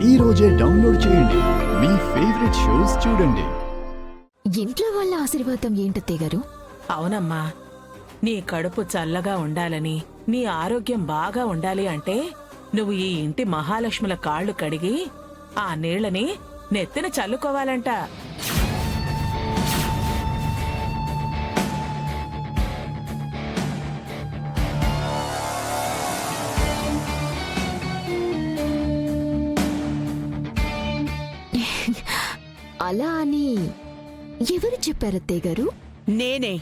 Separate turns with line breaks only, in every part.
ఈ రోజే డౌన్లోడ్ చేయండి. మీ ఫేవరెట్ షోస్ చూడండి.
ఇంట్లో వాళ్ళ ఆశీర్వాదం ఏంటత్తయ్య గారు?
అవునమ్మా, నీ కడుపు చల్లగా ఉండాలని, నీ ఆరోగ్యం బాగా ఉండాలి అంటే నువ్వు ఈ ఇంటి మహాలక్ష్ముల కాళ్ళు కడిగి ఆ నీళ్ళని నెత్తిన చల్లుకోవాలంట.
అలా అని ఎవరు చెప్పారత్తయ్య గారు?
నేనే.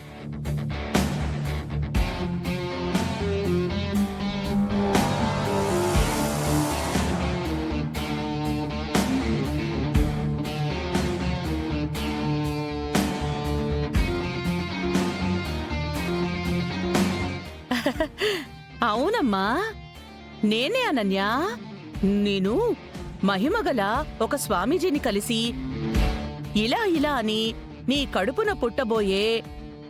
అవునమ్మా, నేనే అనన్య. నేను మహిమగల ఒక స్వామీజీని కలిసి ఇలా అని నీ కడుపున పుట్టబోయే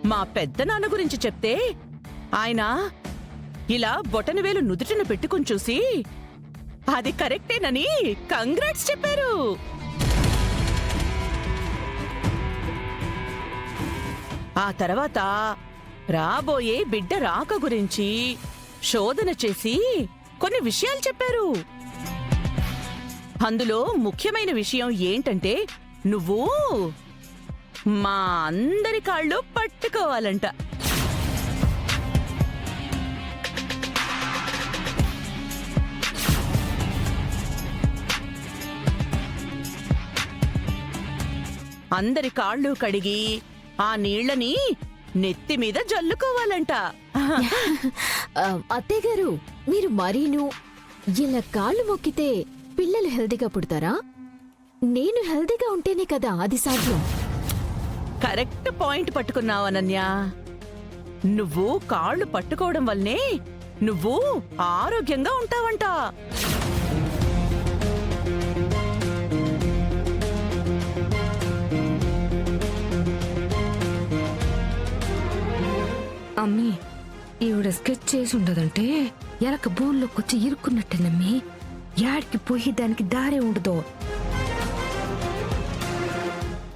మా పెద్దనాన్న గురించి చెప్తే ఆయన ఇలా బొటనవేలు నుదుటిన పెట్టుకుని చూసి అది కరెక్టేనని కంగ్రాట్స్ చెప్పారు. ఆ తర్వాత రాబోయే బిడ్డ రాక గురించి శోధన చేసి కొన్ని విషయాలు చెప్పారు. అందులో ముఖ్యమైన విషయం ఏంటంటే నువ్వు మా అందరి కాళ్ళు పట్టుకోవాలంట. అందరి కాళ్ళు కడిగి ఆ నీళ్ళని నెత్తి మీద జల్లుకోవాలంట.
అత్తయ్య గారు, మీరు మరీను ఇలా కాళ్ళు మొక్కితే పిల్లలు హెల్దీగా పుడతారా? నేను హెల్దీగా ఉంటేనే కదా అది సాధ్యం.
కరెక్ట్ పాయింట్ పట్టుకున్నావు అనన్య. నువ్వు కాళ్ళు పట్టుకోవడం వల్లనే నువ్వు ఆరోగ్యంగా ఉంటావంట.
అమ్మీ, ఈవిడ స్కెచ్ చేసి ఉండదంటే ఎలక బోన్లోకొచ్చి ఇరుక్కున్నట్టేనమ్మీ. యాడికి పోయి దానికి దారే ఉండదు.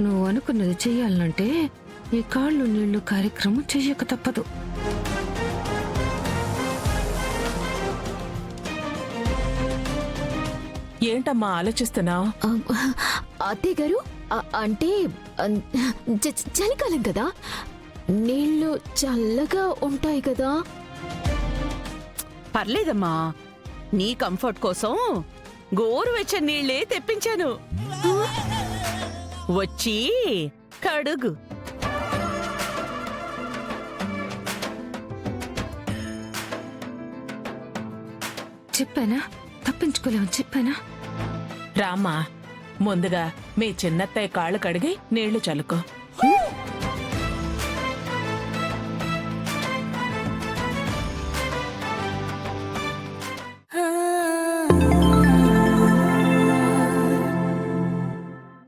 నువ్వు అనుకున్నది చెయ్యాలంటే ఈ కాళ్ళు నీళ్లు కార్యక్రమం చెయ్యక తప్పదు.
ఏంటమ్మా ఆలోచిస్తున్నావు?
అత్తయ్య గారు, అంటే చలికాలం కదా, నీళ్లు చల్లగా ఉంటాయి కదా.
పర్లేదమ్మా, నీ కంఫర్ట్ కోసం గోరువెచ్చని నీళ్లే తెప్పించాను. వచ్చి కడుగు.
చెప్పానా? తప్పించుకోలేమని చెప్పానా?
రామ్మా, ముందుగా మీ చిన్నత్తయ్య కాళ్ళు కడిగి నీళ్లు చల్లుకో.